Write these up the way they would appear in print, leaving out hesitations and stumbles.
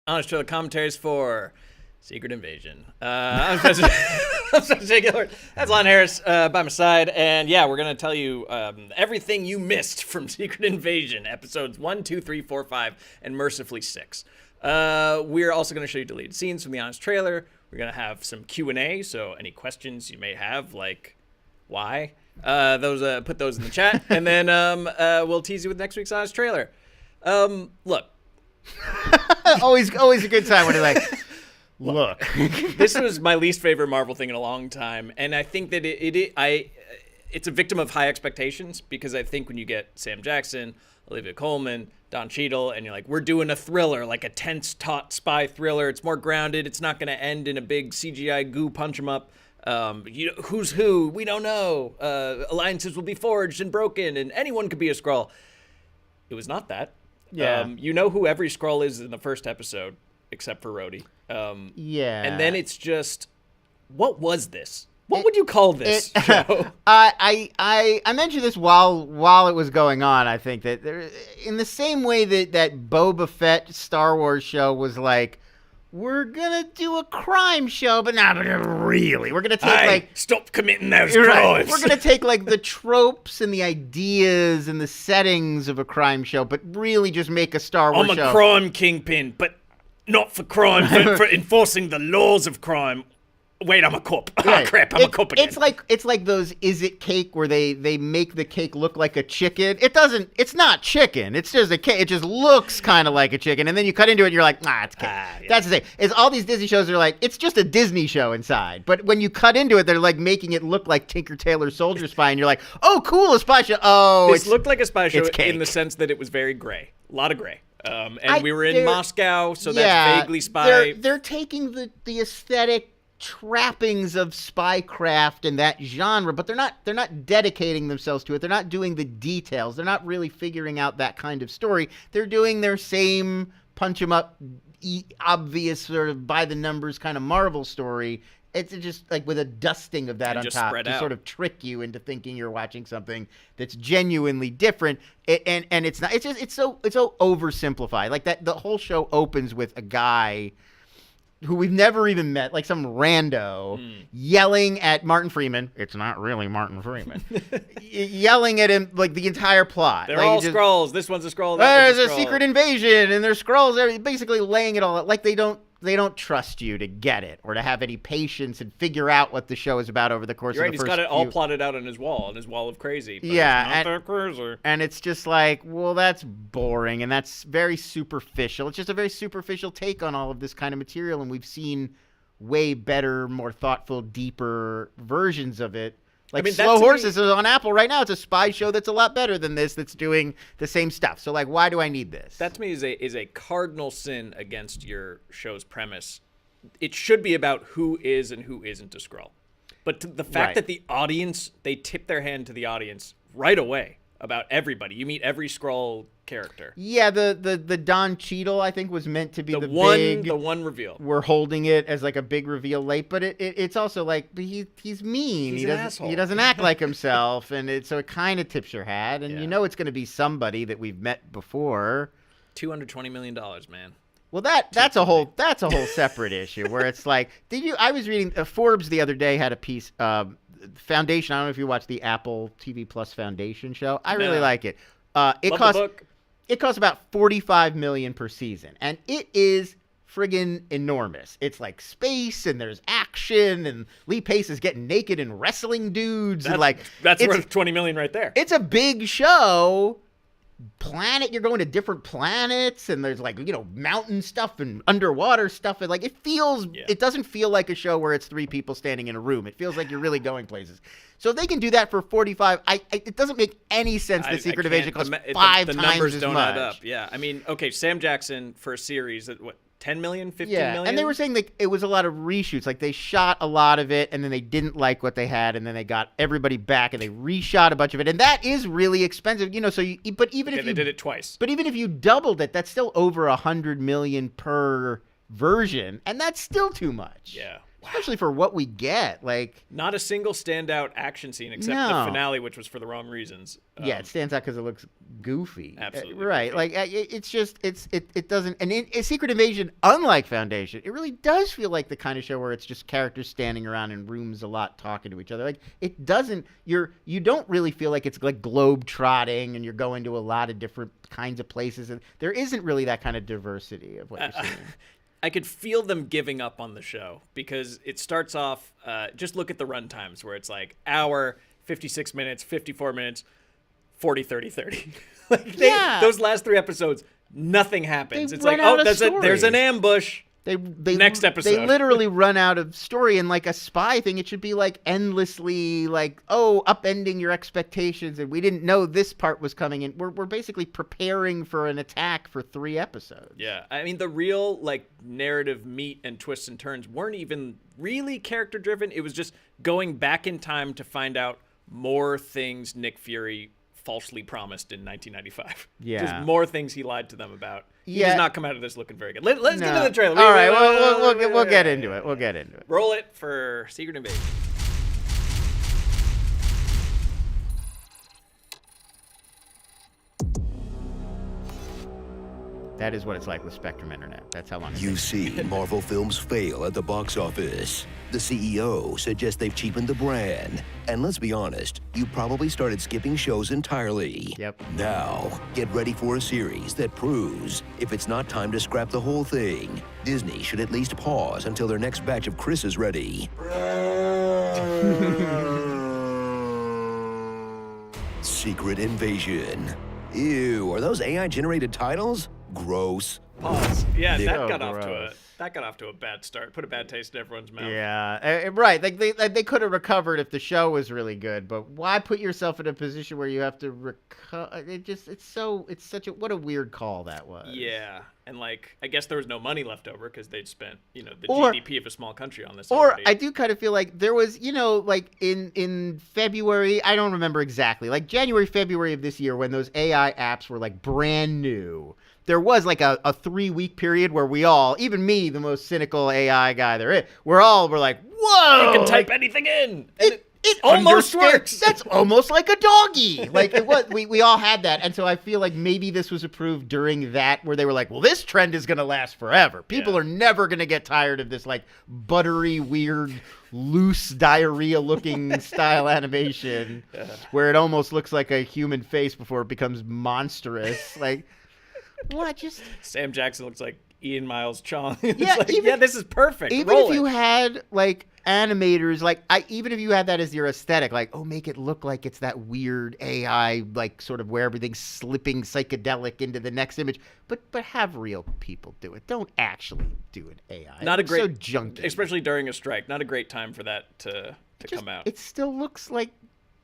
Honest trailer commentaries for Secret Invasion. I'm Spencer J. Gilbert. That's Lon Harris by my side. And yeah, we're going to tell you everything you missed from Secret Invasion, episodes 1, 2, 3, 4, 5, and mercifully 6. We're also going to show you deleted scenes from the Honest trailer. We're going to have some Q&A, so any questions you may have, like why, put those in the chat. And then we'll tease you with next week's Honest trailer. Look. always a good time when you're like, look. This was my least favorite Marvel thing in a long time, and I think that it's a victim of high expectations, because I think when you get Sam Jackson, Olivia Colman, Don Cheadle, and you're like, we're doing a thriller, like a tense, taut spy thriller. It's more grounded. It's not going to end in a big CGI goo punch 'em up. Who's who? We don't know. Alliances will be forged and broken, and anyone could be a Skrull. It was not that. Yeah. You know who every Skrull is in the first episode, except for Rhodey. Yeah. And then it's just, what was this? What would you call this show? I mentioned this while it was going on. I think that in the same way that Boba Fett Star Wars show was like, we're gonna do a crime show, but not really. We're gonna take stop committing those crimes. We're gonna take like the tropes and the ideas and the settings of a crime show, but really just make a Star Wars show. I'm a crime kingpin, but not for crime, for enforcing the laws of crime. Wait, I'm a cop. Right. Oh, crap, I'm a cop again. It's like those Is It cake where they make the cake look like a chicken. It's not chicken. It's just a cake. It just looks kind of like a chicken. And then you cut into it and you're like, it's cake. Yeah. That's the same. It's all these Disney shows are like, it's just a Disney show inside. But when you cut into it, they're like making it look like Tinker Tailor Soldier Spy. And you're like, oh, cool, a spy show. Oh, this looked like a spy show in the sense that it was very gray. A lot of gray. And we were in Moscow, so that's vaguely spy. They're taking the aesthetic trappings of spycraft and that genre, but they're not dedicating themselves to it. They're not doing the details. They're not really figuring out that kind of story. They're doing their same punch 'em up, obvious sort of by the numbers kind of Marvel story. It's just like with a dusting of that on top to sort of trick you into thinking you're watching something that's genuinely different. And it's not. It's so oversimplified. Like that, the whole show opens with a guy who we've never even met, like some rando, yelling at Martin Freeman. It's not really Martin Freeman. Yelling at him like the entire plot. They're all Skrulls. This one's a Skrull. There's a secret invasion, and there's Skrulls. They're basically laying it all out. Like they don't trust you to get it or to have any patience and figure out what the show is about over the course of the first He's got it all plotted out on his wall of crazy. But yeah, it's not that crazy. And it's just like, well, that's boring, and that's very superficial. It's just a very superficial take on all of this kind of material, and we've seen way better, more thoughtful, deeper versions of it. Like Slow Horses is on Apple right now. It's a spy show that's a lot better than this, that's doing the same stuff. So, like, why do I need this? That to me is a cardinal sin against your show's premise. It should be about who is and who isn't a Skrull. But the fact that the audience, they tip their hand to the audience right away about everybody. You meet every Skrull character. Yeah, the Don Cheadle, I think, was meant to be the one reveal. We're holding it as like a big reveal late, but it's also like he's mean. He doesn't act like himself, and so it kind of tips your hat, and you know it's going to be somebody that we've met before. $220 million, man. Well, that's a whole separate issue where it's like, I was reading Forbes the other day had a piece. Foundation. I don't know if you watch the Apple TV Plus Foundation show. I really like it. Love the book. It costs about $45 million per season, and it is friggin' enormous. It's like space, and there's action, and Lee Pace is getting naked and wrestling dudes, and like that's worth $20 million right there. It's a big show. You're going to different planets, and there's like, mountain stuff and underwater stuff, and like it doesn't feel like a show where it's three people standing in a room. It feels like you're really going places. So if they can do that for 45, it doesn't make any sense that Secret Invasion costs 5 times as much. The numbers don't add up. Yeah, I mean, okay, Sam Jackson for a series at what, 10 million, 15 million? And they were saying that it was a lot of reshoots. Like they shot a lot of it, and then they didn't like what they had, and then they got everybody back, and they reshot a bunch of it, and that is really expensive. But even if they did it twice. But even if you doubled it, that's still over $100 million per version, and that's still too much. Yeah. Especially for what we get, like not a single standdout action scene except the finale, which was for the wrong reasons. Yeah, it stands out because it looks goofy. Absolutely, right. Goofy. Like it doesn't. And in Secret Invasion, unlike Foundation, it really does feel like the kind of show where it's just characters standing around in rooms a lot talking to each other. Like it doesn't. You don't really feel like it's like globe trotting and you're going to a lot of different kinds of places, and there isn't really that kind of diversity of what you're seeing. I could feel them giving up on the show because it starts off, just look at the run times where it's like hour, 56 minutes, 54 minutes, 40, 30, 30. Those last 3 episodes, nothing happens. It's like, there's an ambush. Next episode. They literally run out of story, and like a spy thing, it should be like endlessly like, upending your expectations, and we didn't know this part was coming in. We're basically preparing for an attack for 3 episodes. Yeah, I mean the real like narrative meat and twists and turns weren't even really character driven. It was just going back in time to find out more things Nick Fury falsely promised in 1995. Yeah. Just more things he lied to them about. He Yeah. does not come out of this looking very good. Let's get into the trailer. All right, we'll get into it. We'll get into it. Roll it for Secret Invasion. That is what it's like with Spectrum Internet. That's how long it You takes. see Marvel films fail at the box office. The CEO suggests they've cheapened the brand. And let's be honest, you probably started skipping shows entirely. Yep. Now, get ready for a series that proves if it's not time to scrap the whole thing, Disney should at least pause until their next batch of Chris is ready. Secret Invasion. Ew, are those AI-generated titles? Gross. Pause. Yeah, that got gross. off to a bad start. Put a bad taste in everyone's mouth. Yeah, right. Like they could have recovered if the show was really good, but why put yourself in a position where you have to recover? It's such a what a weird call that was. Yeah, and like I guess there was no money left over because they'd spent the GDP of a small country on this. Or already. I do kind of feel like there was like in February, I don't remember exactly, like January, February of this year when those AI apps were like brand new. There was like a 3-week period where we all, even me, the most cynical AI guy there is, we're like, whoa! You can type anything in. And it almost works. That's almost like a doggy. Like it was. We all had that, and so I feel like maybe this was approved during that, where they were like, well, this trend is gonna last forever. People are never gonna get tired of this like buttery, weird, loose diarrhea-looking style animation, where it almost looks like a human face before it becomes monstrous. Like. What? Just Sam Jackson looks like Ian Miles Chong. This is perfect. Even Roll if it. you had like animators, even if you had that as your aesthetic, like make it look like it's that weird AI, like sort of where everything's slipping psychedelic into the next image, but have real people do it. Don't actually do an AI. Not a great, so junky, especially during a strike. Not a great time for that to come out. It still looks like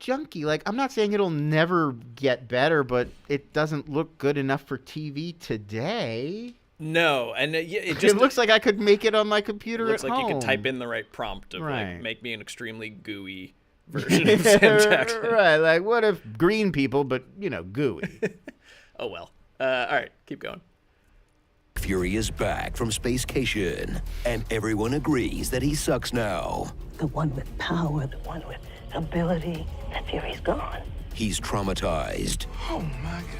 junky. Like I'm not saying it'll never get better, but it doesn't look good enough for TV today. No, and it looks like I could make it on my computer looks at like home. you could type in the right prompt of Right. like make me an extremely gooey version of Sam Jackson. Right, like what if green people, but gooey. Oh well. All right, keep going. Fury is back from Spacecation, and everyone agrees that he sucks now. The one with power, the one with ability, that Fury's gone. He's traumatized. Oh my God.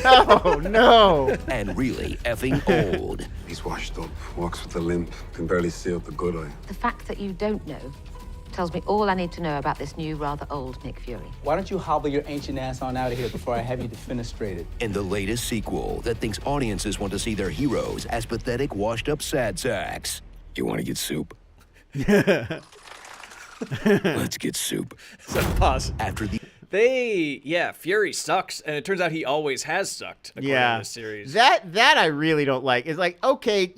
Oh no! And really effing old. He's washed up, walks with a limp, can barely see out the good eye. The fact that you don't know tells me all I need to know about this new, rather old Nick Fury. Why don't you hobble your ancient ass on out of here before I have you defenestrated? In the latest sequel that thinks audiences want to see their heroes as pathetic, washed-up sad sacks. You want to get soup? Let's get soup. So pause. After the Fury sucks, and it turns out he always has sucked. According to the series. That I really don't like. It's like, okay,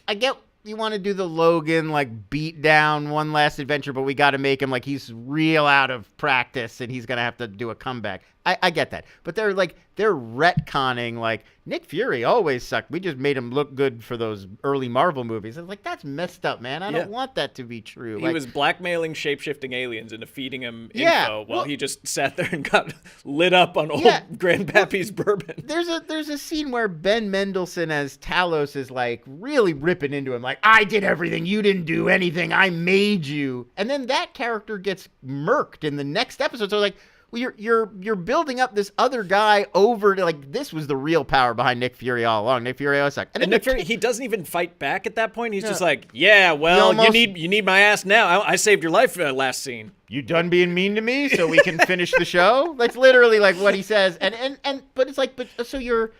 I get you want to do the Logan like beat down one last adventure, but we got to make him like he's real out of practice and he's gonna have to do a comeback. I get that, but they're retconning like Nick Fury always sucked. We just made him look good for those early Marvel movies. It's like that's messed up, man. I don't want that to be true. He was blackmailing shape-shifting aliens into feeding him info while he just sat there and got lit up on old Grandpappy's bourbon. There's a scene where Ben Mendelsohn as Talos is like really ripping into him, like I did everything, you didn't do anything, I made you, and then that character gets murked in the next episode. So like. Well, you're building up this other guy over to like this was the real power behind Nick Fury all along. Nick Fury always sucked. And Nick Fury, he doesn't even fight back at that point. He's just like, yeah, well, you need my ass now. I saved your life last scene. You done being mean to me so we can finish the show? That's literally like what he says. And but it's like so you're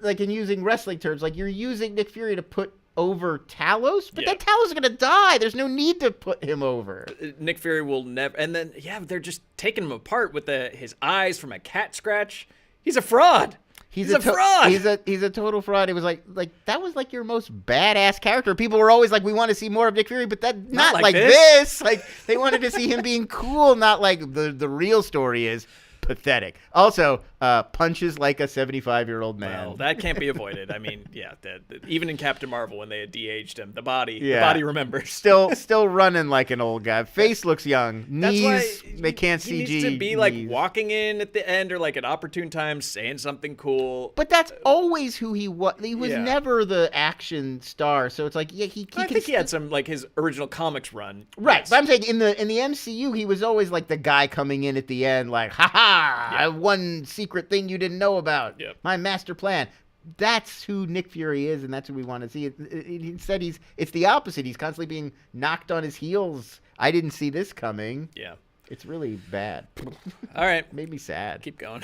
like in using wrestling terms, like you're using Nick Fury to put over Talos, but that Talos is gonna die. There's no need to put him over. Nick Fury will never. And then they're just taking him apart with his eyes from a cat scratch. He's a fraud. He's a fraud. He's a total fraud. It was like that was like your most badass character. People were always like, we want to see more of Nick Fury, but that not like this. Like they wanted to see him being cool, not like the real story is pathetic. Also, punches like a 75-year-old man. Well, that can't be avoided. I mean, even in Captain Marvel when they had de-aged him, the body remembers. Still running like an old guy. Face looks young. Knees, they can't CG. He needs to be like walking in at the end or like at opportune times saying something cool. But that's always who he was. He was never the action star. So it's like, I think he had some like his original comics run. Right. Yes. But I'm saying in the MCU, he was always like the guy coming in at the end like, I have one secret thing you didn't know about. My master plan. That's who Nick Fury is, and that's who we want to see. Instead, it's the opposite. He's constantly being knocked on his heels. I didn't see this coming. Yeah. It's really bad. All right. Made me sad. Keep going.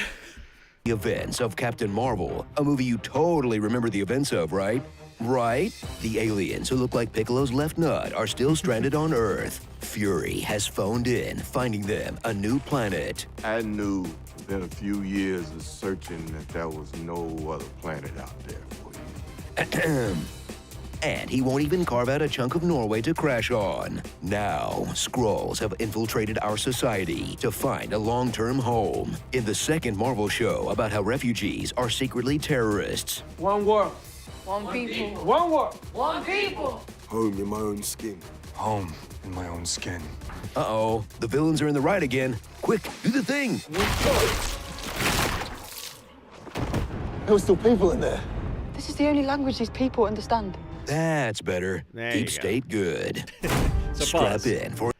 The events of Captain Marvel, a movie you totally remember the events of, right? Right? The aliens who look like Piccolo's left nut are still stranded on Earth. Fury has phoned in, finding them a new planet. I knew within a few years of searching that there was no other planet out there for you. And he won't even carve out a chunk of Norway to crash on. Now, Skrulls have infiltrated our society to find a long-term home. In the second Marvel show about how refugees are secretly terrorists. One world. One people. One world. One people. Home in my own skin. Home in my own skin. Uh-oh, the villains are in the right again. Quick, do the thing. There were still people in there. This is the only language these people understand. That's better. Deep State good. So strap in for...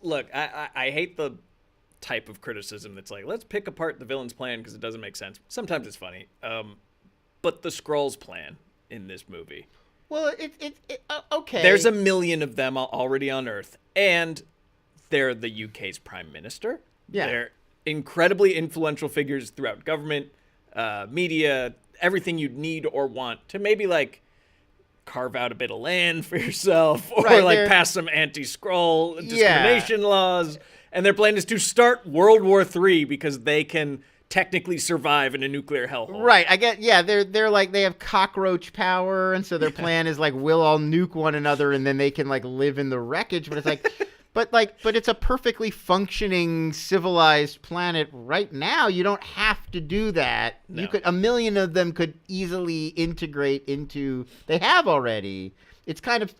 Look, I hate the type of criticism that's like, let's pick apart the villain's plan because it doesn't make sense. Sometimes it's funny. But the Skrulls' plan in this movie. Well, okay. There's 1 million of them already on Earth, and they're the UK's prime minister. Yeah. They're incredibly influential figures throughout government, media, everything you'd need or want to maybe like carve out a bit of land for yourself or pass some anti-Skrull discrimination laws. And their plan is to start World War III because they can technically survive in a nuclear hellhole. Right. I get, they're like, they have cockroach power. And so their plan is like, we'll all nuke one another and then they can like live in the wreckage. But it's like, but it's a perfectly functioning civilized planet right now. You don't have to do that. No. You could, 1 million of them could easily integrate into, they have already. It's kind of,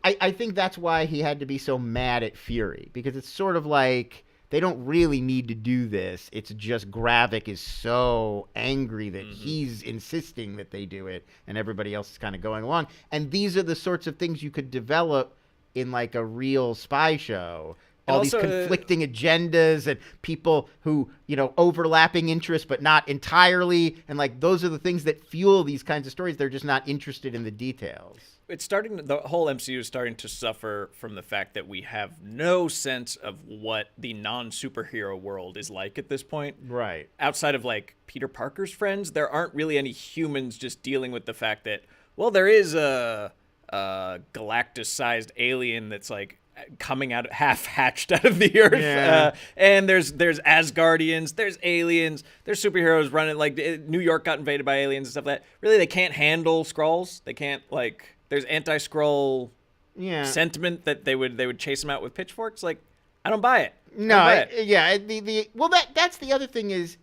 I think that's why he had to be so mad at Fury, because it's sort of like, they don't really need to do this. It's just Gravik is so angry that he's insisting that they do it, and everybody else is kind of going along. And these are the sorts of things you could develop in like a real spy show. All these conflicting agendas and people who, overlapping interests, but not entirely. And like, those are the things that fuel these kinds of stories. They're just not interested in the details. it's starting. The whole MCU is starting to suffer from the fact that we have no sense of what the non-superhero world is like at this point. Right. Outside of like Peter Parker's friends, there aren't really any humans just dealing with the fact that, well, there is a Galactus-sized alien that's like coming out half hatched out of the earth. Yeah. And there's Asgardians, there's aliens, there's superheroes running, like New York got invaded by aliens and stuff like that. Really, they can't handle Skrulls. They can't, like, there's anti-Skrull sentiment that they would chase them out with pitchforks. Like, I don't buy it. No, that's the other thing is,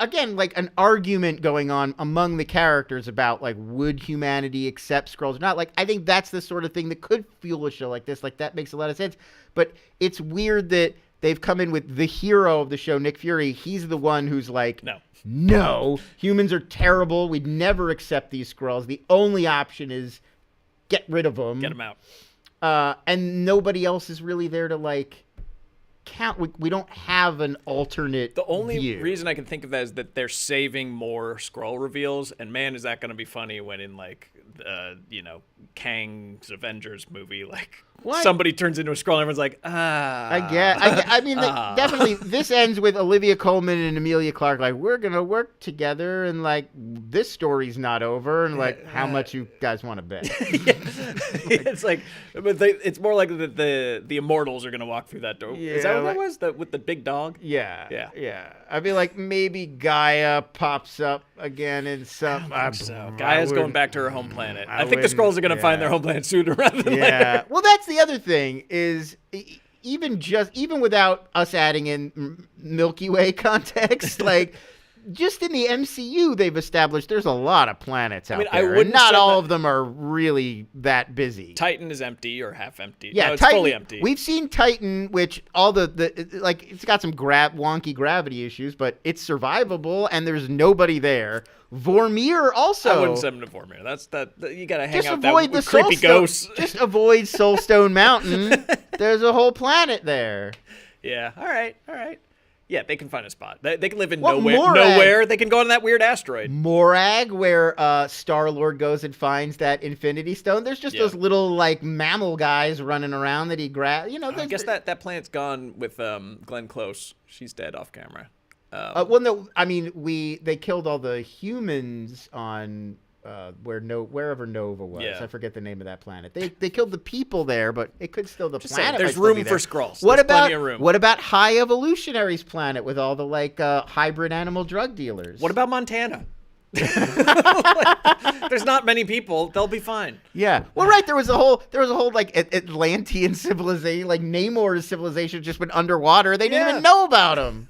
again, like an argument going on among the characters about like, would humanity accept Skrulls or not? Like, I think that's the sort of thing that could fuel a show like this. Like, that makes a lot of sense. But it's weird that they've come in with the hero of the show, Nick Fury. He's the one who's like, no, humans are terrible. We'd never accept these Skrulls. The only option is get rid of them. Get them out. And nobody else is really there to like count. We don't have an alternate. The only view. reason I can think of that is that they're saving more Skrull reveals, and man, is that going to be funny when in like Kang's Avengers movie, like somebody turns into a Skrull and everyone's like, I mean, definitely this ends with Olivia Colman and Emilia Clarke like, we're gonna work together, and like this story's not over, and like how much you guys want to bet. It's like, but it's more like the Immortals are gonna walk through that door. Is that what that was? With the big dog? Yeah. I'd be like, maybe Gaia pops up again in some. So Gaia's going back to her home planet. I think the Skrulls are gonna find their home planet sooner rather than later. Well, that's the other thing is even without us adding in Milky Way context, like just in the MCU, they've established there's a lot of planets out there, and not all of them are really that busy. Titan is empty or half empty. Yeah, no, it's Titan, fully empty. We've seen Titan, which all the like it's got some wonky gravity issues, but it's survivable, and there's nobody there. Vormir also. I wouldn't send them to Vormir. That's you gotta hang just out avoid with the creepy ghosts. Just avoid Soulstone Mountain. There's a whole planet there. Yeah. All right. Yeah, they can find a spot. They can live in Well, nowhere. They can go on that weird asteroid. Morag, where Star-Lord goes and finds that Infinity Stone. There's just those little like mammal guys running around that he grabs. I guess that planet's gone with Glenn Close. She's dead off camera. Well, no, I mean they killed all the humans on wherever Nova was. Yeah. I forget the name of that planet. They killed the people there, but it could still Just planet. saying, there's might still be room there. for Skrulls. What There's about plenty of room. What about High Evolutionary's planet with all the like hybrid animal drug dealers? What about Montana? There's not many people. They'll be fine. Yeah. Well, right. There was a whole like Atlantean civilization, like Namor's civilization, just went underwater. They didn't even know about them.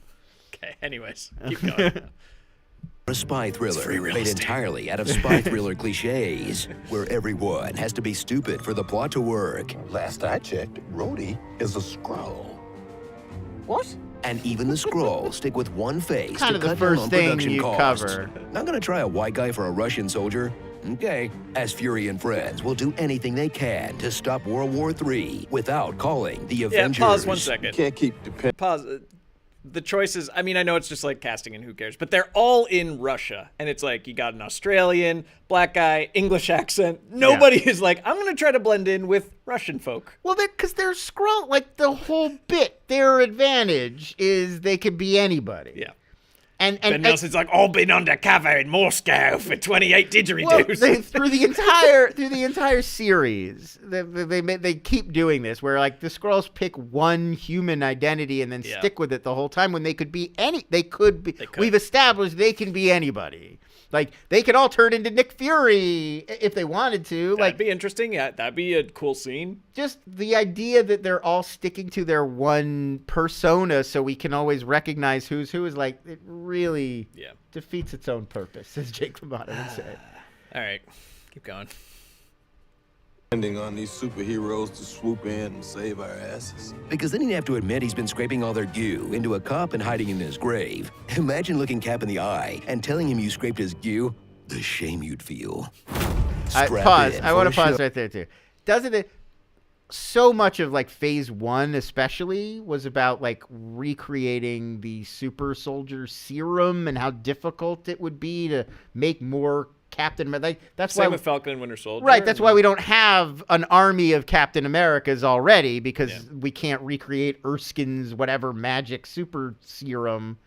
Okay. Anyways, keep going. A spy thriller made entirely out of spy thriller cliches, where everyone has to be stupid for the plot to work. Last I checked, Rhodey is a Skrull. What? And even the Skrulls stick with one face Kind to of the cut down first on thing production you costs. cover. Not gonna try a white guy for a Russian soldier? Okay. As Fury and friends will do anything they can to stop World War III without calling the Avengers. Pause 1 second. Can't keep depending. Pause. The choices, I mean, I know it's just like casting and who cares, but they're all in Russia. And it's like you got an Australian, black guy, English accent. Nobody is like, I'm going to try to blend in with Russian folk. Well, because they're Skrull. Like the whole bit, their advantage is they could be anybody. Yeah. And Ben Nelson's like, all been undercover in Moscow for 28 didgeridoos. Well, through the entire series, they keep doing this, where like the Skrulls pick one human identity and then stick with it the whole time. When they could be we've established they can be anybody. Like they could all turn into Nick Fury if they wanted to. That'd be interesting. Yeah, that'd be a cool scene. Just the idea that they're all sticking to their one persona, so we can always recognize who's who, is like it really defeats its own purpose, as Jake LaMotta would say. All right, keep going. Depending on these superheroes to swoop in and save our asses. Because then he'd have to admit he's been scraping all their goo into a cup and hiding in his grave. Imagine looking Cap in the eye and telling him you scraped his goo. The shame you'd feel. Pause. I want to pause right there, too. Doesn't it... So much of, like, Phase 1 especially was about, like, recreating the super soldier serum and how difficult it would be to make more Captain America. Like, that's Same why with Falcon and Winter Soldier. Right, that's why we don't have an army of Captain Americas already, because we can't recreate Erskine's whatever magic super serum.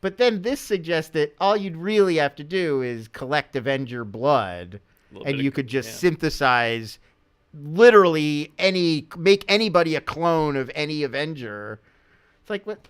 But then this suggests that all you'd really have to do is collect Avenger blood, and you could just synthesize literally make anybody a clone of any Avenger. It's like, what?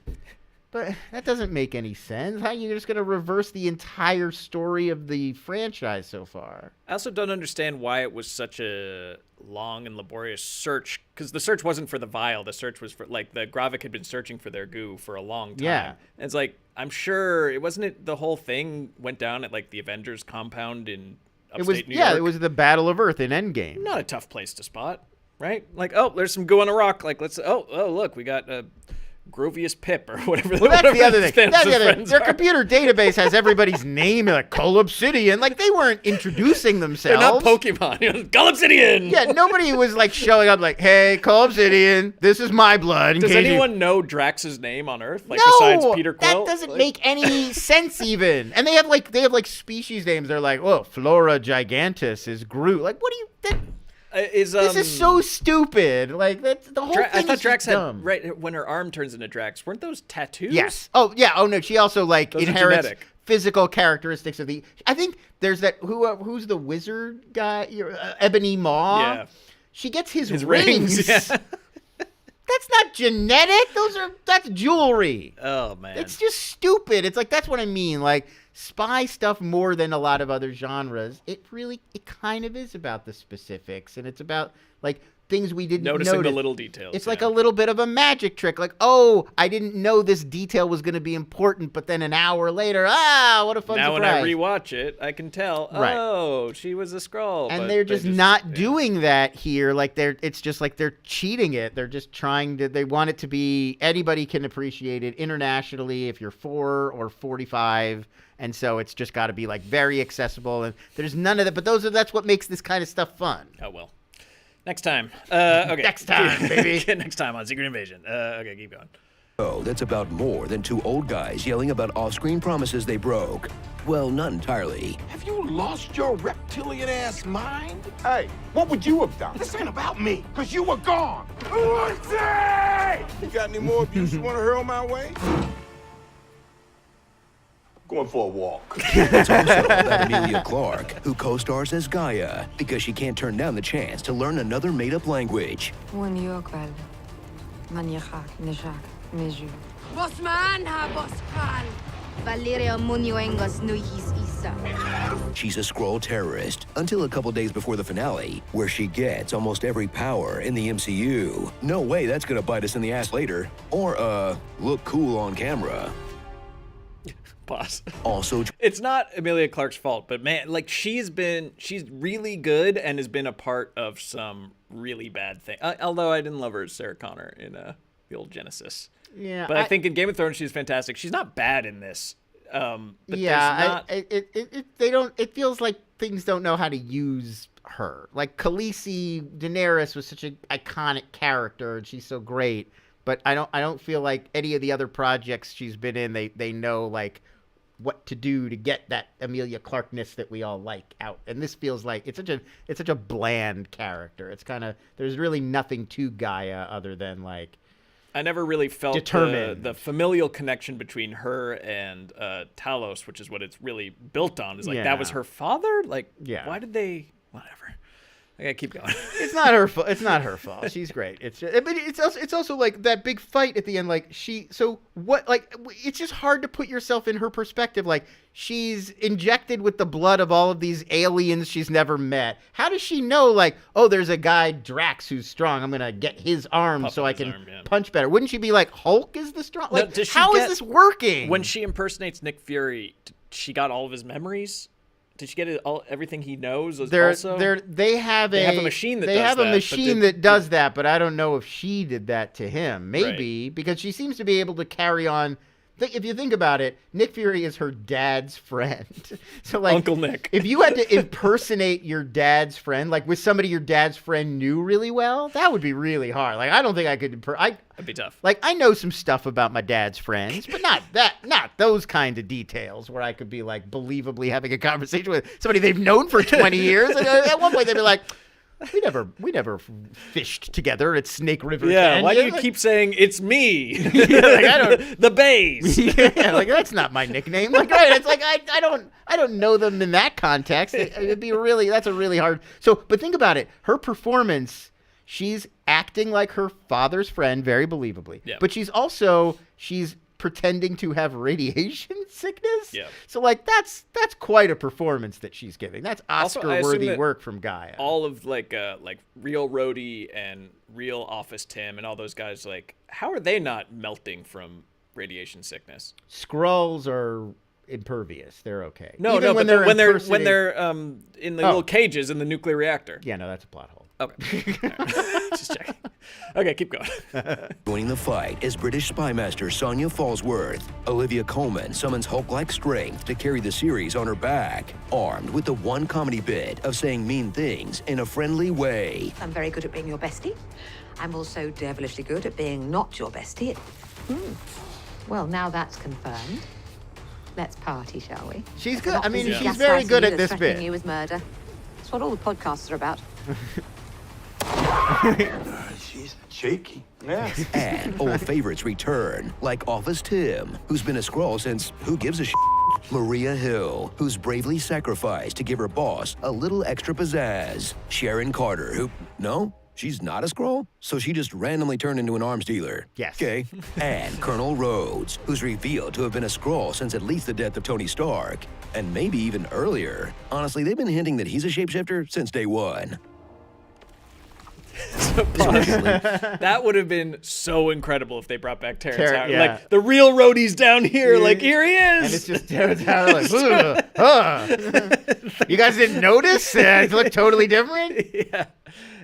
But that doesn't make any sense. How are you just going to reverse the entire story of the franchise so far? I also don't understand why it was such a long and laborious search, because the search wasn't for the vial. The search was for, like, the Gravik had been searching for their goo for a long time. Yeah. And it's like, I'm sure the whole thing went down at, like, the Avengers compound in upstate New York. Yeah, it was the Battle of Earth in Endgame. Not a tough place to spot, right? Like, oh, there's some goo on a rock. Like, look, we got Grovius Pip or whatever. Well, that's the other thing. Their are. computer database has everybody's name, like Colobsidian. Like, they weren't introducing themselves. They're not Pokemon. Colobsidian! Yeah, nobody was, like, showing up like, hey, Colobsidian, this is my blood. Does anyone know Drax's name on Earth? Like, no, besides Peter Quill? That doesn't make any sense even. And they have like species names. They're like, oh, Flora gigantis is Groot. Like, what do you... this is so stupid. Like, that's the whole thing. I thought Drax dumb. had, right, when her arm turns into Drax, weren't those tattoos? Yes. Oh, yeah. Oh, no. She also, like, those inherits physical characteristics of the... I think there's that... Who's the wizard guy? Ebony Maw? Yeah. She gets his rings. Yeah. That's not genetic. That's jewelry. Oh, man. It's just stupid. It's like, that's what I mean. Like, spy stuff more than a lot of other genres. It kind of is about the specifics, and it's about, like, things we didn't notice. Noticing the little details. It's like a little bit of a magic trick. Like, oh, I didn't know this detail was going to be important, but then an hour later, what a fun now surprise. When I rewatch it, I can tell, oh, she was a Skrull. And they're just not doing that here. Like, it's just like they're cheating it. They're just trying to, they want it to be, anybody can appreciate it internationally if you're 4 or 45. And so it's just got to be, like, very accessible. And there's none of that. But that's what makes this kind of stuff fun. Oh, well. Next time. Okay. Next time, baby. Next time on Secret Invasion. Okay, keep going. Oh, that's about more than two old guys yelling about off-screen promises they broke. Well, not entirely. Have you lost your reptilian-ass mind? Hey, what would you have done? This ain't about me, because you were gone. You got any more abuse you want to hurl my way? Going for a walk. It's also about Emilia Clarke, who co-stars as Gaia, because she can't turn down the chance to learn another made-up language. She's a Skrull terrorist, until a couple days before the finale, where she gets almost every power in the MCU. No way that's gonna bite us in the ass later. Or, look cool on camera. Pause. Also, it's not Emilia Clarke's fault, but man, like, she's really good and has been a part of some really bad things. Although I didn't love her as Sarah Connor in the old Genesis. Yeah, but I think in Game of Thrones she's fantastic. She's not bad in this. But yeah, it feels like things don't know how to use her. Like, Khaleesi, Daenerys was such an iconic character, and she's so great. But I don't feel like any of the other projects she's been in, they know, like, what to do to get that Emilia Clarke-ness that we all like out. And this feels like it's such a bland character. It's kind of, there's really nothing to Gaia other than, like, I never really felt the familial connection between her and Talos, which is what it's really built on. Is like, that was her father? Like, why did they, whatever. I gotta keep going. It's not her fault. It's not her fault. She's great. It's also like that big fight at the end. Like, it's just hard to put yourself in her perspective. Like, she's injected with the blood of all of these aliens she's never met. How does she know, like, oh, there's a guy, Drax, who's strong. I'm gonna get his arm so I can punch better. Wouldn't she be like, Hulk is the strong? Like, how is this working? When she impersonates Nick Fury, she got all of his memories. Did she get everything he knows? They have a machine that does that, but I don't know if she did that to him. Maybe because she seems to be able to carry on if you think about it, Nick Fury is her dad's friend. So like Uncle Nick. If you had to impersonate your dad's friend, like with somebody your dad's friend knew really well, that would be really hard. Like I don't think I could. That'd be tough. Like I know some stuff about my dad's friends, but not those kind of details where I could be like believably having a conversation with somebody they've known for 20 years. And at one point they'd be like, we never fished together at Snake River. Yeah, Canyon. why do you keep saying it's me? Like, I don't. The Bays. Yeah, like that's not my nickname. Like, right? It's like I don't know them in that context. It'd be that's a really hard. So, but think about it. Her performance. She's acting like her father's friend, very believably. Yeah. But she's pretending to have radiation sickness. Yeah. So like that's quite a performance that she's giving. That's Also, I assume Oscar-worthy that work from Gaia. All of like real Rhodey and real Office Tim and all those guys, like, how are they not melting from radiation sickness? Skrulls are impervious. They're okay. No, Even but when they're in the little cages in the nuclear reactor. Yeah, no, that's a plot hole. Okay. Just checking. Okay, keep going. Joining the fight is British spy master Sonia Falsworth. Olivia Colman summons Hulk-like strength to carry the series on her back, armed with the one comedy bit of saying mean things in a friendly way. I'm very good at being your bestie. I'm also devilishly good at being not your bestie. Well, now that's confirmed. Let's party, shall we? She's good. I mean, Not she's just very good you at this threatening bit. you with murder. That's what all the podcasts are about. She's cheeky. Yes. And old favorites return, like Office Tim, who's been a Skrull since who gives a shit? Maria Hill, who's bravely sacrificed to give her boss a little extra pizzazz. Sharon Carter, who, no, she's not a Skrull, so she just randomly turned into an arms dealer. Yes. Okay. And Colonel Rhodes, who's revealed to have been a Skrull since at least the death of Tony Stark, and maybe even earlier. Honestly, they've been hinting that he's a shapeshifter since day one. That would have been so incredible if they brought back Terrence Howard. yeah. Like, the real Rhodey's down here. Like, here he is. And it's just Terrence Howard like, you guys didn't notice? It looked totally different? Yeah.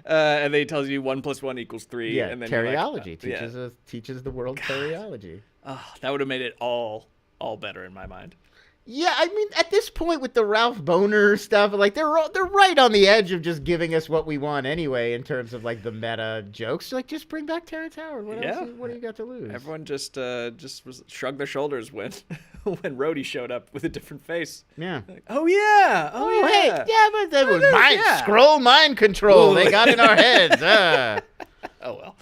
And then he tells you 1 + 1 = 3. Yeah, and then you're teriology. like, Teaches the world teriology. oh, that would have made it all better in my mind. Yeah, I mean, at this point with the Ralph Boner stuff, like they're right on the edge of just giving us what we want anyway in terms of like the meta jokes. Like, just bring back Terrence Howard. What do you got to lose? Everyone just shrugged their shoulders when when Rhodey showed up with a different face. Yeah. Like, oh yeah. Oh, hey, yeah. yeah, but that was Yeah. scroll mind control. Ooh. They got in our heads. Oh well.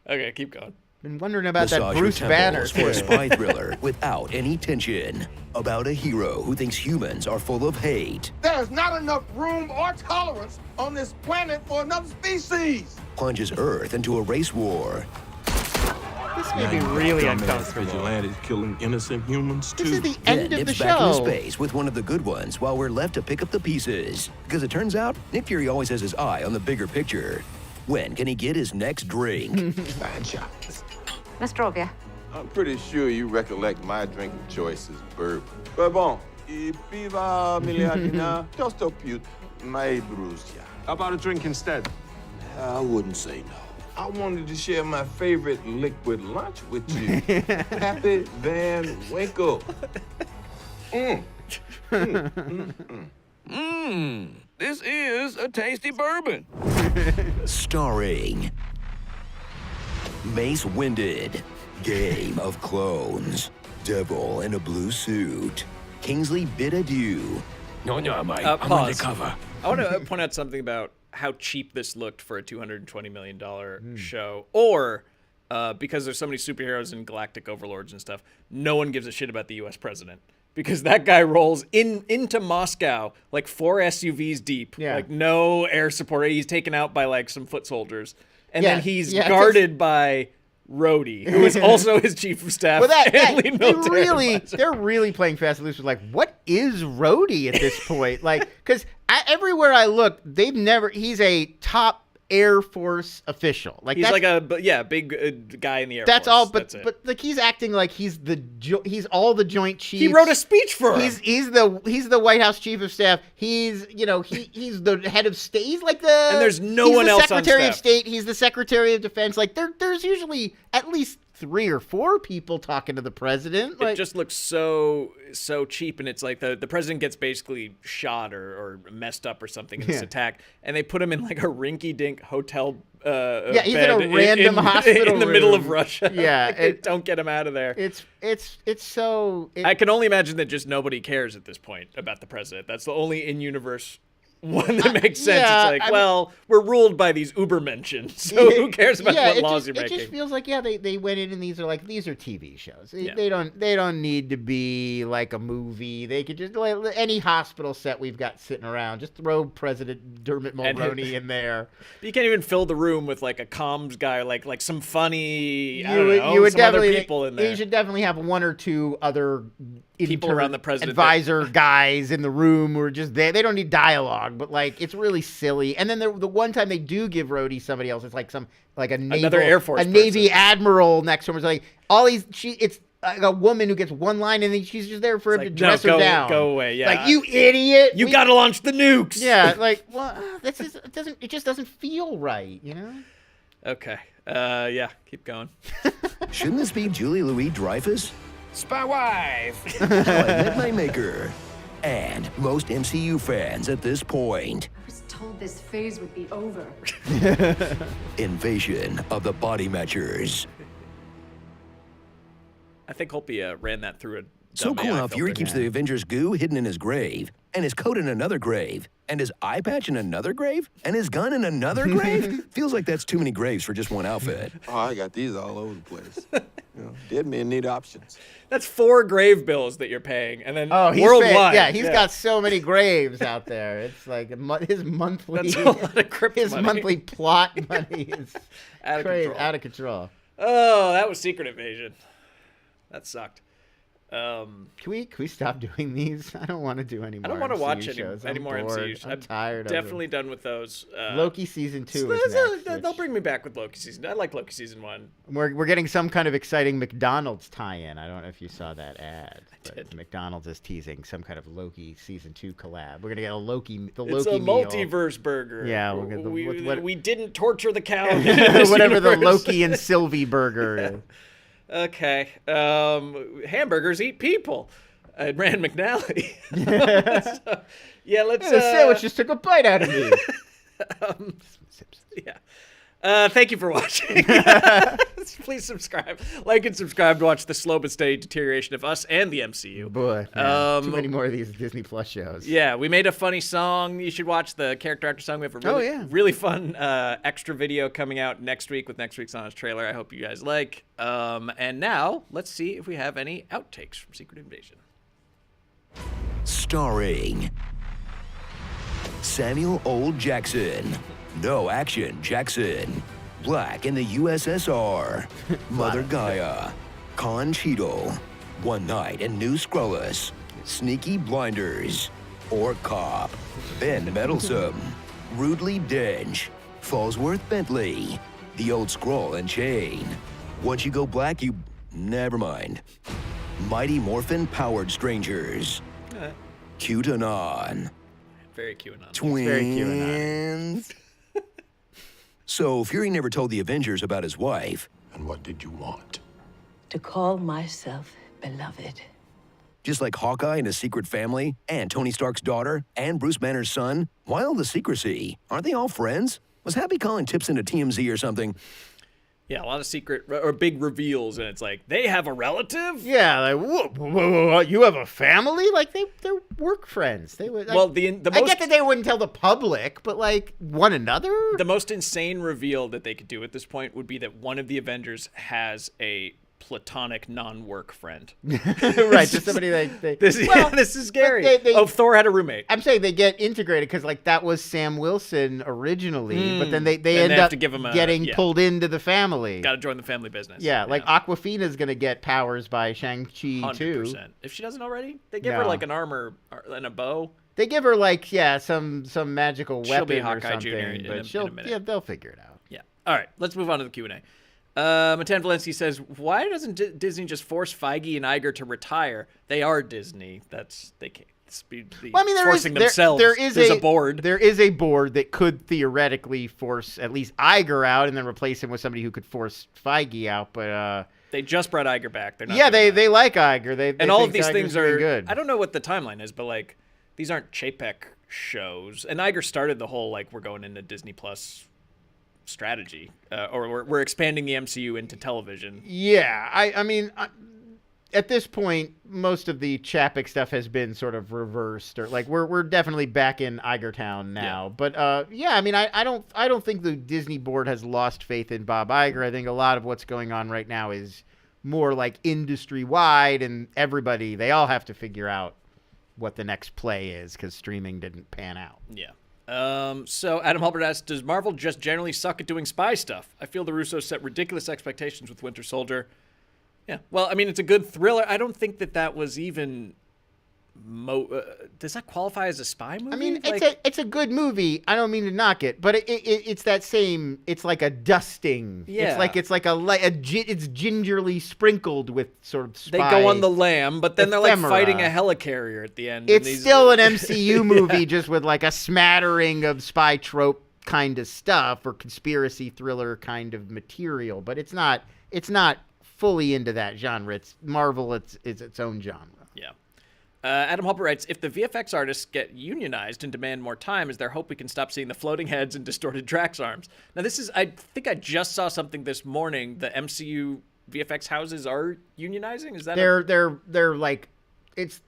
Okay, keep going. Been wondering about that Massage your Bruce Banner temples for a too. spy thriller without any tension. About a hero who thinks humans are full of hate. There's not enough room or tolerance on this planet for another species. Plunges Earth into a race war. This made me really uncomfortable. Vigilantes killing innocent humans This is the Then end of the nips back into show. space with one of the good ones while we're left to pick up the pieces. Because it turns out, Nick Fury always has his eye on the bigger picture. When can he get his next drink? Fine shot. Nostrovia. I'm pretty sure you recollect my drinking choice is bourbon. But bon, I piva miliardina tosto più mai brustia. How about a drink instead? I wouldn't say no. I wanted to share my favorite liquid lunch with you. Happy Van Winkle. This is a tasty bourbon. Starring Mace Winded, Game of Clones, Devil in a Blue Suit, Kingsley Bidadieu. No, mate. I'm I'm undercover. I want to point out something about how cheap this looked for a $220 million show, or because there's so many superheroes and galactic overlords and stuff, no one gives a shit about the U.S. president. Because that guy rolls into Moscow like 4 SUVs deep, like no air support. He's taken out by like some foot soldiers, and then he's guarded by Rhodey, who is also his chief of staff. Well, they're really playing fast and loose with like, what is Rhodey at this point? Like, because everywhere I look, he's a top Air Force official. Like he's like a big guy in the Air Force. That's all, but like he's acting like he's all the Joint Chiefs. He wrote a speech for him. He's the White House Chief of Staff. He's he's the head of state. He's like and there's no one else on Secretary staff. of State. He's the Secretary of Defense. Like there's usually at least 3 or 4 people talking to the president. It just looks so cheap, and it's like the president gets basically shot or messed up or something in this attack, and they put him in like a rinky-dink hotel he's bed in a random hospital in the middle of Russia. Yeah. Don't get him out of there. It's so... I can only imagine that just nobody cares at this point about the president. That's the only in-universe one that makes sense. Yeah, It's like, we're ruled by these Ubermenschen, so who cares about what laws you're making? It just feels like, they went in and these are TV shows. They don't need to be like a movie. They could just, like, any hospital set we've got sitting around, just throw President Dermot Mulroney in there. You can't even fill the room with like a comms guy, like some funny, other people in there. You should definitely have 1 or 2 other people around the president, advisor guys in the room who are just there. They don't need dialogue, but like it's really silly. And then the one time they do give Rhodey somebody else, it's like another Air Force Navy admiral next to him. It's like it's like a woman who gets one line and then she's just there for him to dress her down. Go away, yeah. Like, you idiot! You got to launch the nukes. Yeah, like, well, it just doesn't feel right, you know. Okay, keep going. Shouldn't this be Julie Louis-Dreyfus? Spy wife. How I Met My Maker. And most MCU fans at this point. I was told this phase would be over. Invasion of the Body Matchers. I think Holtby ran that through a So cool how Fury keeps the Avengers goo hidden in his grave, and his coat in another grave, and his eye patch in another grave, and his gun in another grave? Feels like that's too many graves for just one outfit. Oh, I got these all over the place. Dead men need options. That's 4 grave bills that you're paying, and then he's worldwide. He's got so many graves out there. It's like his monthly That's a lot of crypt money. monthly plot money is Control. out of control. Oh, that was Secret Invasion. That sucked. Can we stop doing these? I don't want to do any more. I don't want to watch shows. any more bored. MCU shows. I'm tired. Definitely done with those. Loki season 2 is next. They'll bring me back with Loki season. I like Loki season 1. We're getting some kind of exciting McDonald's tie-in. I don't know if you saw that ad. But McDonald's is teasing some kind of Loki season 2 collab. We're gonna get a Loki. It's Loki a meal. multiverse burger. Yeah, we didn't torture the cow. Whatever the Loki and Sylvie burger is. Okay. Hamburgers eat people. Rand McNally. Let's. The sandwich just took a bite out of me. Thank you for watching. Please subscribe, like, and subscribe to watch the slow but steady deterioration of us and the MCU. Boy, too many more of these Disney Plus shows. Yeah, we made a funny song. You should watch the character actor song. We have a really fun extra video coming out next week with next week's honest trailer. I hope you guys like. And now let's see if we have any outtakes from Secret Invasion. Starring Samuel Old Jackson. No action, Jackson. Black in the USSR. Mother Gaia. Con Cheadle. One Night in New Skrullis. Sneaky Blinders. Orc Cop. Ben Meddlesome. Rudely Dench. Fallsworth Bentley. The Old Scroll and Chain. Once you go black, you... Never mind. Mighty Morphin Powered Strangers. QAnon. Very QAnon. Twins. Very QAnon. So Fury never told the Avengers about his wife. And what did you want? To call myself beloved. Just like Hawkeye and his secret family, and Tony Stark's daughter, and Bruce Banner's son. Why all the secrecy? Aren't they all friends? Was Happy calling tips into TMZ or something? Yeah, a lot of secret or big reveals, and it's like, they have a relative? Yeah, like, whoa, you have a family? Like, they're work friends. They would. Like, well, the most, I get that they wouldn't tell the public, but like one another. The most insane reveal that they could do at this point would be that one of the Avengers has a platonic non-work friend. Right, just somebody this is scary. Thor had a roommate. I'm saying they get integrated because like that was Sam Wilson originally, but then they end have up to give him getting pulled into the family. Got to join the family business. Yeah, like Aquafina's gonna get powers by Shang-Chi too. 100%. If she doesn't already, they give her like an armor and a bow. They give her like some magical weapon She'll be or Hawkeye something, Jr. but in a minute. they'll figure it out. Yeah. All right, let's move on to the Q&A. Matan Valencia says, why doesn't Disney just force Feige and Iger to retire? They are Disney. They can't be forcing themselves. There's a board. There is a board that could theoretically force at least Iger out and then replace him with somebody who could force Feige out. But They just brought Iger back. They're not. Yeah, doing they like Iger. They and all think of these Iger's things doing are good. I don't know what the timeline is, but like these aren't Chapek shows. And Iger started the whole like we're going into Disney Plus strategy, or we're expanding the MCU into television. Yeah, I mean, at this point, most of the Chapek stuff has been sort of reversed, or like we're definitely back in Iger Town now. Yeah. But yeah, I mean, I don't think the Disney board has lost faith in Bob Iger. I think a lot of what's going on right now is more like industry wide, and they all have to figure out what the next play is because streaming didn't pan out. Yeah. So Adam Halbert asks, does Marvel just generally suck at doing spy stuff? I feel the Russos set ridiculous expectations with Winter Soldier. Yeah. Well, I mean, it's a good thriller. I don't think that was even... does that qualify as a spy movie? I mean, it's a good movie. I don't mean to knock it, but it's that same. It's like a dusting. Yeah. It's like it's gingerly sprinkled with sort of spy. They go on the lam, but then they're like ephemera. fighting a helicarrier at the end. It's and still an MCU movie, just with like a smattering of spy trope kind of stuff or conspiracy thriller kind of material. But it's not fully into that genre. It's Marvel. It's its own genre. Yeah. Adam Halper writes, if the VFX artists get unionized and demand more time, is there hope we can stop seeing the floating heads and distorted Drax arms? Now, I think I just saw something this morning. The MCU VFX houses are unionizing. Is that they're like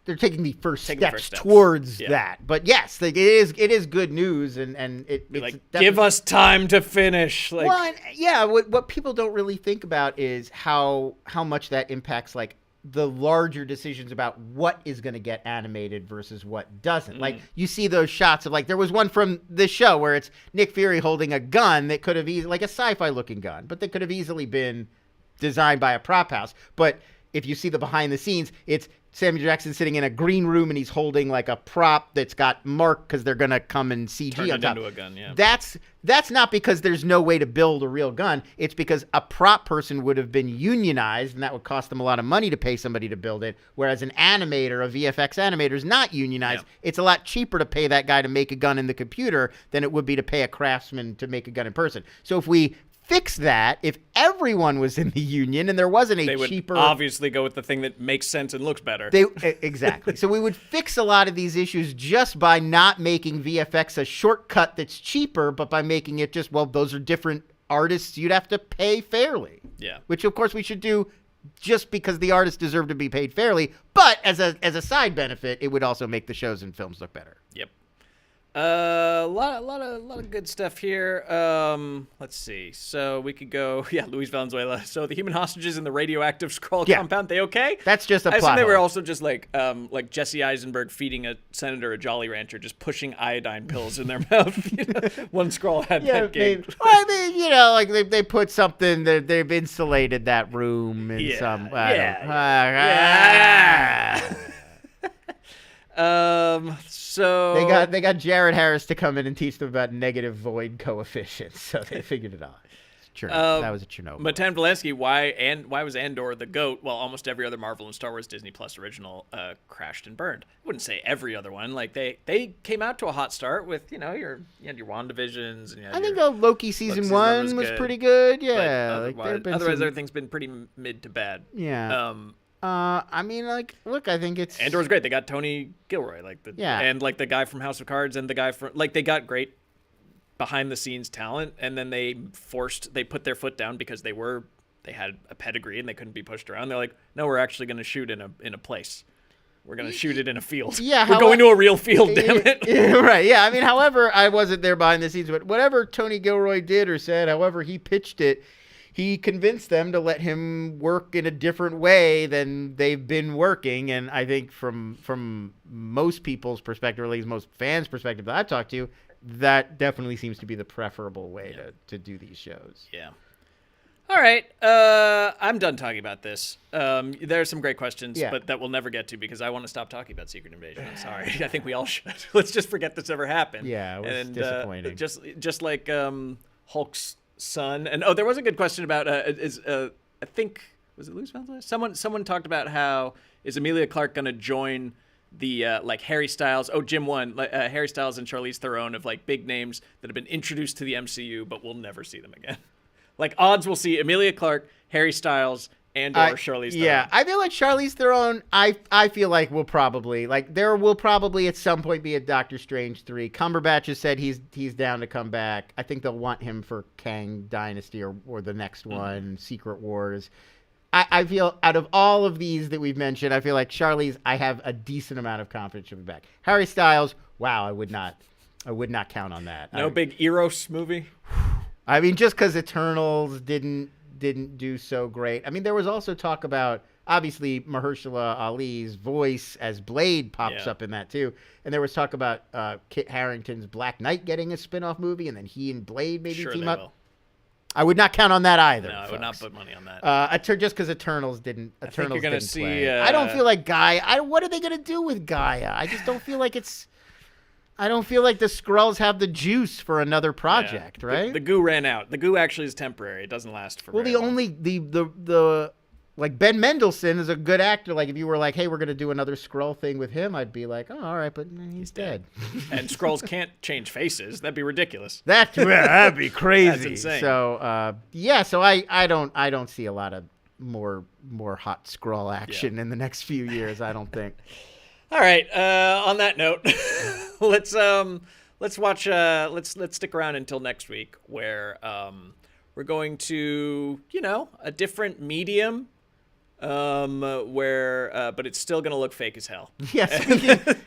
they're taking the first steps towards Yeah. that. But yes, it is good news, and it's like give us time to finish. Like, well, and, yeah. What people don't really think about is how much that impacts like the larger decisions about what is going to get animated versus what doesn't. Like you see those shots of like there was one from this show where it's Nick Fury holding a gun that could have easily like a sci-fi looking gun, but that could have easily been designed by a prop house. But if you see the behind the scenes, it's Samuel Jackson sitting in a green room and he's holding like a prop that's got Mark because they're going to come and CG turn on it top. into a gun, yeah. That's not because there's no way to build a real gun. It's because a prop person would have been unionized and that would cost them a lot of money to pay somebody to build it. Whereas an animator, a VFX animator is not unionized. Yeah. It's a lot cheaper to pay that guy to make a gun in the computer than it would be to pay a craftsman to make a gun in person. So if we fix that, if everyone was in the union and there wasn't they would cheaper, obviously go with the thing that makes sense and looks better. Exactly. So we would fix a lot of these issues just by not making VFX a shortcut that's cheaper, but by making it just, well, those are different artists you'd have to pay fairly. Yeah. Which of course we should do just because the artists deserve to be paid fairly, but as a side benefit, it would also make the shows and films look better. Yep. A lot of good stuff here. Let's see. So we could go. Yeah, Luis Valenzuela. So the human hostages in the radioactive Skrull compound, they okay? That's just a I plot assume they were hole. also just like Jesse Eisenberg feeding a senator a Jolly Rancher, just pushing iodine pills in their mouth. You know? One Skrull had that gig. Well, I mean, you know, like they put something that they've insulated that room in some. So they got Jared Harris to come in and teach them about negative void coefficients, so they figured it out. That was a Chernobyl. Matan Volansky, why was Andor the GOAT while almost every other Marvel and Star Wars Disney Plus original crashed and burned? I wouldn't say every other one. Like they came out to a hot start with you had your WandaVisions and I think Loki season 1 was pretty good. Yeah, otherwise everything's been pretty mid to bad. Yeah. I mean, like, look, I think it's Andor's great. They got Tony Gilroy, and like the guy from House of Cards, and the guy from they got great behind the scenes talent, and then they put their foot down because they had a pedigree and they couldn't be pushed around. They're like, no, we're actually going to shoot in a place. We're going to shoot it in a field. Yeah, we're going to a real field. Damn it. Right. Yeah. I mean, however, I wasn't there behind the scenes, but whatever Tony Gilroy did or said, however he pitched it. He convinced them to let him work in a different way than they've been working. And I think from most people's perspective, or at least most fans' perspective that I've talked to, that definitely seems to be the preferable way to do these shows. Yeah. All right. I'm done talking about this. There are some great questions, but that we'll never get to because I want to stop talking about Secret Invasion. I'm sorry. I think we all should. Let's just forget this ever happened. Yeah, it was disappointing. Just like Hulk's son, and there was a good question about I think was it Luis Valenzuela? Someone talked about how is Emilia Clarke going to join the like Harry Styles, Jim won, Harry Styles and Charlize Theron of like big names that have been introduced to the MCU, but we'll never see them again. Like odds we'll see Emilia Clarke, Harry Styles, and or Charlize Theron. Yeah, I feel like Charlize Theron, I feel like will probably, there will probably at some point be a Doctor Strange 3. Cumberbatch has said he's down to come back. I think they'll want him for Kang Dynasty or the next one, Secret Wars. I feel out of all of these that we've mentioned, I feel like Charlize, I have a decent amount of confidence she'll be back. Harry Styles, wow, I would not count on that. No big Eros movie? I mean, just because Eternals didn't do so great. I mean, there was also talk about, obviously, Mahershala Ali's voice as Blade pops up in that too. And there was talk about Kit Harington's Black Knight getting a spin-off movie, and then he and Blade maybe team up. Will. I would not count on that either. No, I would not put money on that. Just because Eternals didn't. I think you're gonna see. Play. I don't feel like Gaia. What are they gonna do with Gaia? I just don't feel like it's. I don't feel like the Skrulls have the juice for another project, right? The goo ran out. The goo actually is temporary. It doesn't last for. Well, very long. the like Ben Mendelsohn is a good actor. Like if you were like, hey, we're gonna do another Skrull thing with him, I'd be like, oh, all right, but he's dead. And Skrulls can't change faces. That'd be ridiculous. That'd be crazy. That's insane. So so I don't see a lot of more hot Skrull action in the next few years. I don't think. All right. On that note, let's watch. Let's stick around until next week, where we're going to a different medium. But it's still gonna look fake as hell. Yeah.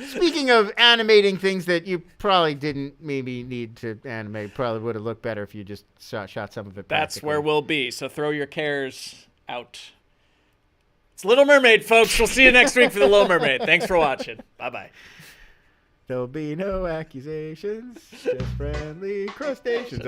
Speaking of animating things that you probably didn't maybe need to animate, probably would have looked better if you just shot some of it. That's where we'll be. So throw your cares out. It's Little Mermaid, folks. We'll see you next week for the Little Mermaid. Thanks for watching. Bye-bye. There'll be no accusations, just friendly crustaceans.